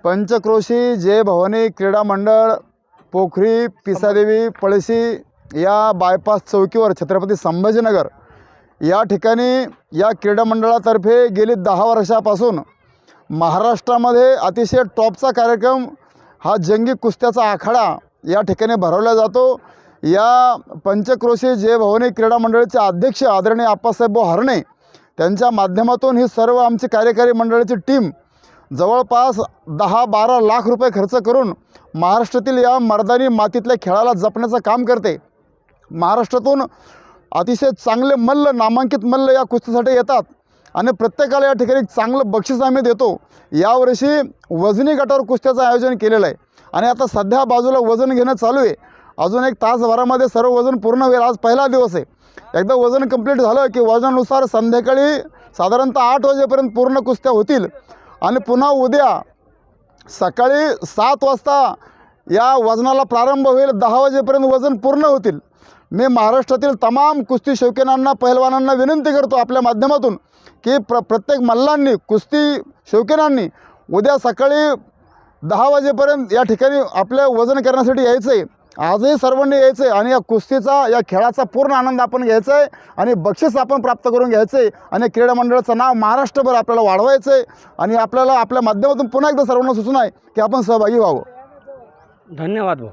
पंचक्रोशी जय भवानी क्रीडा मंडळ पोखरी पिसादेवी पळशी या बायपास चौकीवर छत्रपती संभाजीनगर या ठिकाणी या क्रीडा मंडळातर्फे गेली 10 वर्षापासून महाराष्ट्रामध्ये अतिशय टॉपचा कार्यक्रम हा जंगी कुस्त्याचा आखाडा या ठिकाणी भरवला जातो। या पंचक्रोशी जय भवानी क्रीडा मंडळाचे अध्यक्ष आदरणीय आप्पासाहेब हरणे त्यांच्या माध्यमातून ही सर्व आमची कार्यकारी मंडळाची टीम जवळपास 10-12 लाख रुपये खर्च करून महाराष्ट्रातील या मर्दानी मातीतल्या खेळाला जपण्याचं काम करते। महाराष्ट्रातून अतिशय चांगले मल्ल नामांकित मल्ल या कुस्तीसाठी येतात आणि प्रत्येकाला या ठिकाणी चांगलं बक्षीस आम्ही देतो। यावर्षी वजनी गटावर कुस्त्याचं आयोजन केलेलं आहे आणि आता सध्या बाजूला वजन घेणं चालू आहे। अजून 1 तासभरामध्ये सर्व वजन पूर्ण होईल। आज पहिला दिवस आहे। एकदा वजन कंप्लीट झालं की वजनानुसार संध्याकाळी साधारणतः 8 वाजेपर्यंत पूर्ण कुस्त्या होतील आणि पुन्हा उद्या सकाळी 7 वाजता या वजनाला प्रारंभ होईल। 10 वाजेपर्यंत वजन पूर्ण होतील। मी महाराष्ट्रातील तमाम कुस्ती शौकीनांना पहिलवानांना विनंती करतो आपल्या माध्यमातून की प्रत्येक मल्लांनी कुस्ती शौकीनांनी उद्या सकाळी 10 वाजेपर्यंत या ठिकाणी आपले वजन करण्यासाठी यायचं आहे। आजही सर्वांनी यायचं आहे आणि या कुस्तीचा या खेळाचा पूर्ण आनंद आपण घ्यायचा आहे आणि बक्षीस आपण प्राप्त करून घ्यायचं आहे आणि क्रीडा मंडळाचं नाव महाराष्ट्रभर आपल्याला वाढवायचं आहे आणि आपल्याला आपल्या माध्यमातून पुन्हा एकदा सर्वांना सूचना आहे की आपण सहभागी व्हावं। धन्यवाद भाऊ।